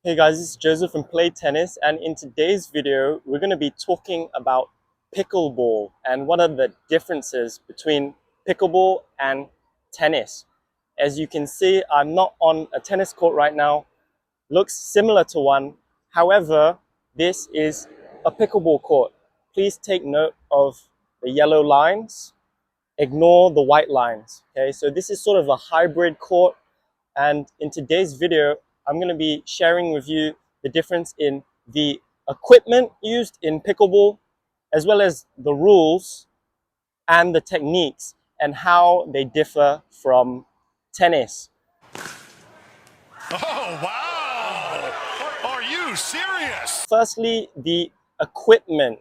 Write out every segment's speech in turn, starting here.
Hey guys, this is Joseph from Play Tennis, and in today's video, we're going to be talking about pickleball and what are the differences between pickleball and tennis. As you can see, I'm not on a tennis court right now. Looks similar to one. However, this is a pickleball court. Please take note of the yellow lines. Ignore the white lines. Okay, so this is sort of a hybrid court. And in today's video, I'm going to be sharing with you the difference in the equipment used in pickleball, as well as the rules and the techniques and how they differ from tennis. Oh, wow! Are you serious? Firstly, the equipment.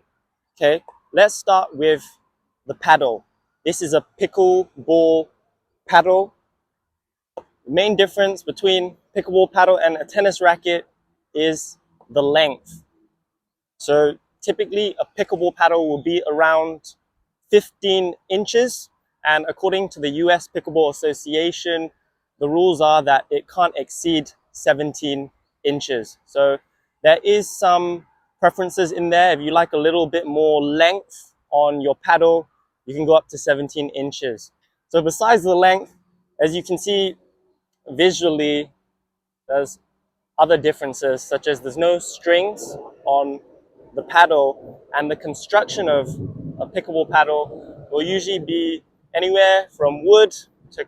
Okay, let's start with the paddle. This is a pickleball paddle. The main difference between pickleball paddle and a tennis racket is the length. So typically a pickleball paddle will be around 15 inches. And according to the US Pickleball Association, the rules are that it can't exceed 17 inches. So there is some preferences in there. If you like a little bit more length on your paddle, you can go up to 17 inches. So besides the length, as you can see visually, there's other differences, such as there's no strings on the paddle, and the construction of a pickleball paddle will usually be anywhere from wood to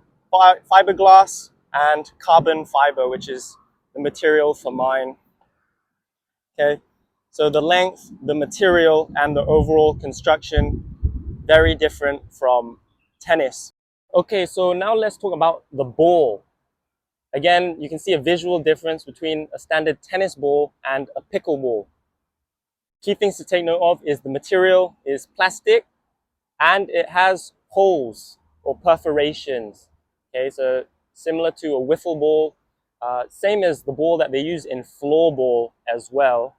fiberglass and carbon fiber, which is the material for mine. Okay, so the length, the material, and the overall construction, very different from tennis. Okay, so now let's talk about the ball. Again, you can see a visual difference between a standard tennis ball and a pickleball. Key things to take note of is the material is plastic and it has holes or perforations. Okay, so similar to a wiffle ball, same as the ball that they use in floorball as well.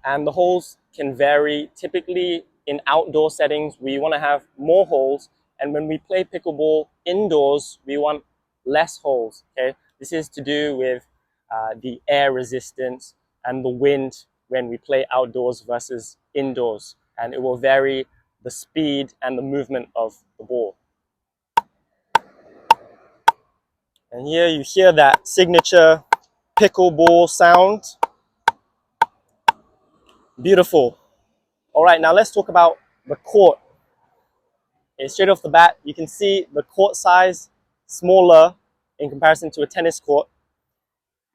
And the holes can vary. Typically in outdoor settings, we want to have more holes. And when we play pickleball indoors, we want less holes. Okay, this is to do with the air resistance and the wind when we play outdoors versus indoors, and it will vary the speed and the movement of the ball. And here you hear that signature pickleball sound. Beautiful. All right, now let's talk about the court. Okay, straight off the bat, you can see the court size smaller in comparison to a tennis court.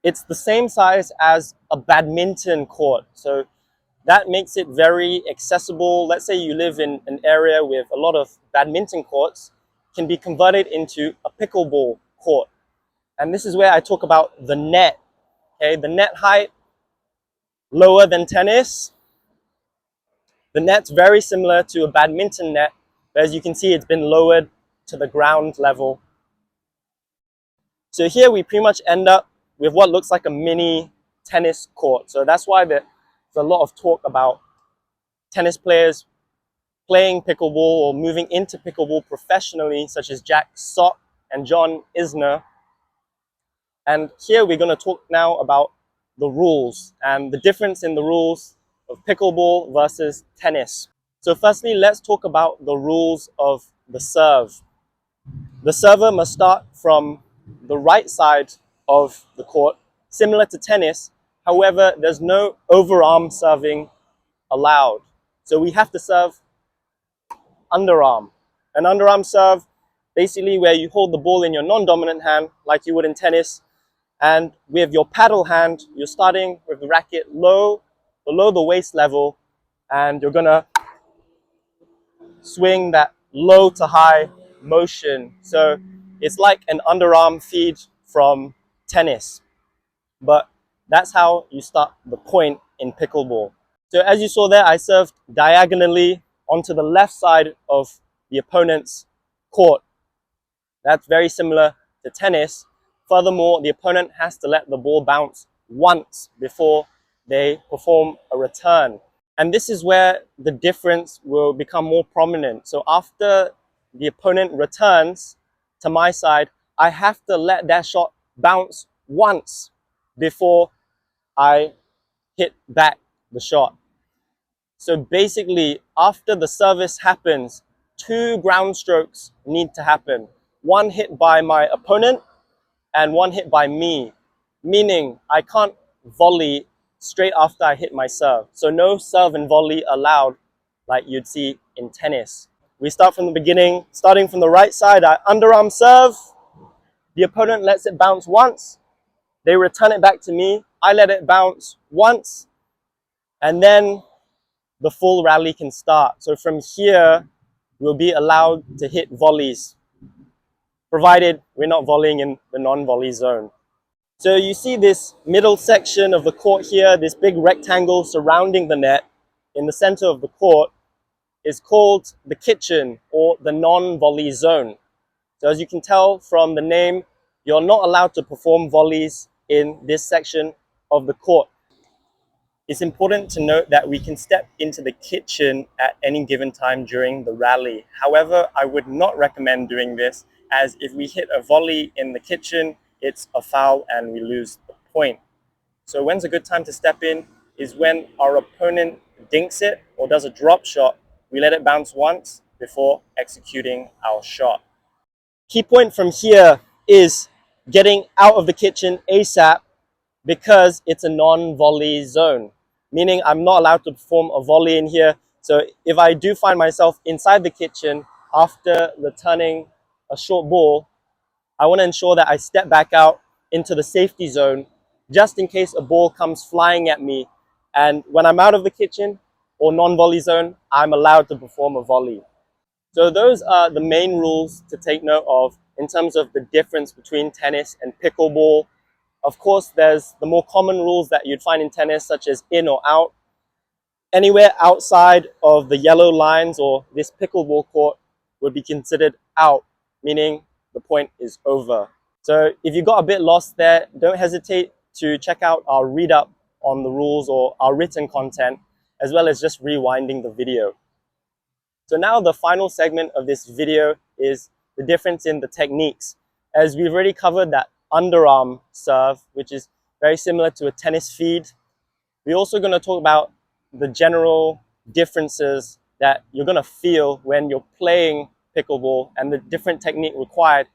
It's the same size as a badminton court, so that makes it very accessible. Let's say you live in an area with a lot of badminton courts, can be converted into a pickleball court. And this is where I talk about the net. Okay, the net height, lower than tennis. The net's very similar to a badminton net, but as you can see, it's been lowered to the ground level. So here we pretty much end up with what looks like a mini tennis court. So that's why there's a lot of talk about tennis players playing pickleball or moving into pickleball professionally, such as Jack Sock and John Isner. And here we're going to talk now about the rules and the difference in the rules of pickleball versus tennis. So firstly, let's talk about the rules of the serve. The server must start from the right side of the court, similar to tennis. However, there's no overarm serving allowed. So we have to serve underarm. An underarm serve, basically where you hold the ball in your non-dominant hand, like you would in tennis, and with your paddle hand, you're starting with the racket low, below the waist level, and you're gonna swing that low to high motion. So it's like an underarm feed from tennis, but that's how you start the point in pickleball. So as you saw there, I served diagonally onto the left side of the opponent's court. That's very similar to tennis. Furthermore, the opponent has to let the ball bounce once before they perform a return. And this is where the difference will become more prominent. So after the opponent returns to my side, I have to let that shot bounce once before I hit back the shot. So basically, after the service happens, 2 ground strokes need to happen. One hit by my opponent and one hit by me, meaning I can't volley straight after I hit my serve. So no serve and volley allowed like you'd see in tennis. We start from the beginning, starting from the right side, I underarm serve. The opponent lets it bounce once. They return it back to me. I let it bounce once. And then the full rally can start. So from here, we'll be allowed to hit volleys, provided we're not volleying in the non-volley zone. So you see this middle section of the court here, this big rectangle surrounding the net in the center of the court is called the kitchen or the non-volley zone. So as you can tell from the name, you're not allowed to perform volleys in this section of the court. It's important to note that we can step into the kitchen at any given time during the rally. However, I would not recommend doing this, as if we hit a volley in the kitchen, it's a foul and we lose the point. So when's a good time to step in is when our opponent dinks it or does a drop shot. We let it bounce once before executing our shot. Key point from here is getting out of the kitchen ASAP because it's a non-volley zone, meaning I'm not allowed to perform a volley in here. So if I do find myself inside the kitchen after returning a short ball, I want to ensure that I step back out into the safety zone just in case a ball comes flying at me. And when I'm out of the kitchen or non-volley zone, I'm allowed to perform a volley. So those are the main rules to take note of in terms of the difference between tennis and pickleball. Of course, there's the more common rules that you'd find in tennis, such as in or out. Anywhere outside of the yellow lines or this pickleball court would be considered out, meaning the point is over. So if you got a bit lost there, don't hesitate to check out our read up on the rules or our written content, as well as just rewinding the video. So now the final segment of this video is the difference in the techniques. As we've already covered that underarm serve, which is very similar to a tennis feed, we're also going to talk about the general differences that you're going to feel when you're playing pickleball and the different technique required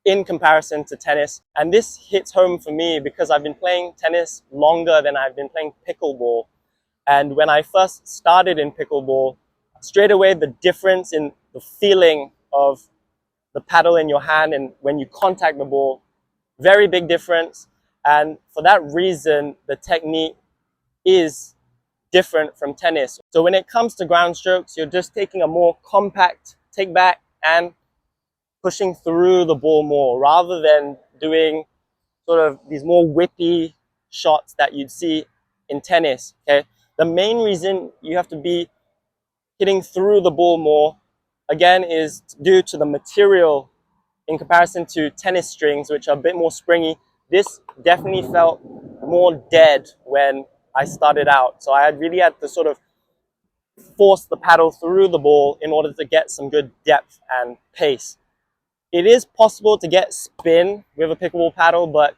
in comparison to tennis. And this hits home for me because I've been playing tennis longer than I've been playing pickleball. And when I first started in pickleball, straight away the difference in the feeling of the paddle in your hand and when you contact the ball, very big difference. And for that reason, the technique is different from tennis. So when it comes to ground strokes, you're just taking a more compact take back and pushing through the ball more rather than doing sort of these more whippy shots that you'd see in tennis. Okay, the main reason you have to be hitting through the ball more, again, is due to the material in comparison to tennis strings, which are a bit more springy. This definitely felt more dead when I started out. So I really had to sort of force the paddle through the ball in order to get some good depth and pace. It is possible to get spin with a pickleball paddle, but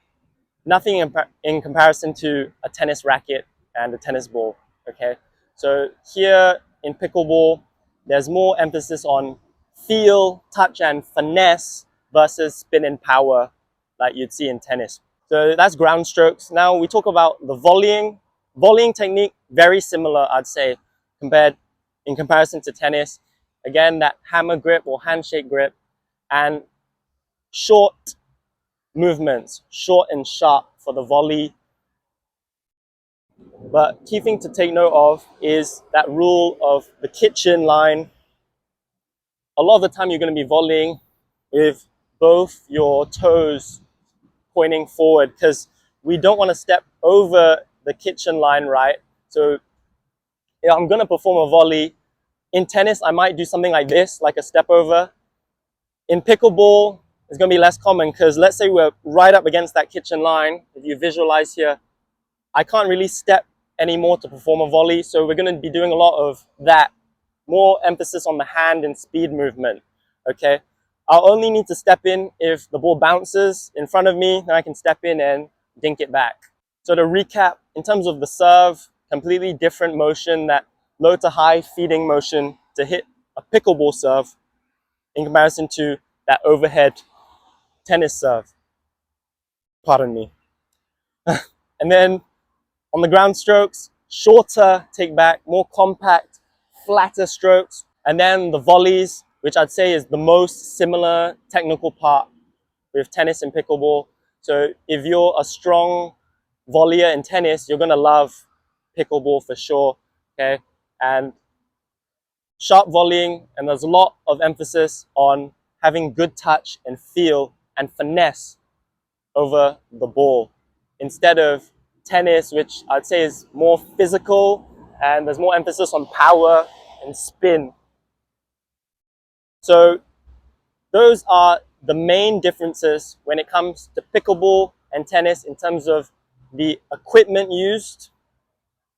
nothing in comparison to a tennis racket and a tennis ball, okay? So here in pickleball, there's more emphasis on feel, touch, and finesse versus spin and power like you'd see in tennis. So that's ground strokes. Now we talk about the volleying. Volleying technique, very similar, I'd say, in comparison to tennis. Again, that hammer grip or handshake grip and short movements, short and sharp for the volley. But key thing to take note of is that rule of the kitchen line. A lot of the time you're going to be volleying with both your toes pointing forward because we don't want to step over the kitchen line, right? So if I'm going to perform a volley, in tennis I might do something like this, like a step over. In pickleball, it's going to be less common because let's say we're right up against that kitchen line. If you visualize here, I can't really step anymore to perform a volley, so we're going to be doing a lot of that. More emphasis on the hand and speed movement, okay? I'll only need to step in if the ball bounces in front of me, then I can step in and dink it back. So to recap, in terms of the serve, completely different motion, that low to high feeding motion to hit a pickleball serve in comparison to that overhead tennis serve. Pardon me. And then on the ground strokes, shorter take back, more compact, flatter strokes. And then the volleys, which I'd say is the most similar technical part with tennis and pickleball. So if you're a strong volleyer in tennis, you're gonna love pickleball for sure, okay? And sharp volleying, and there's a lot of emphasis on having good touch and feel and finesse over the ball instead of tennis, which I'd say is more physical and there's more emphasis on power and spin. So those are the main differences when it comes to pickleball and tennis in terms of the equipment used,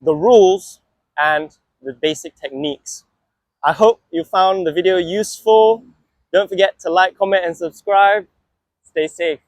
the rules, and the basic techniques. I hope you found the video useful. Don't forget to like, comment, and subscribe. Stay safe.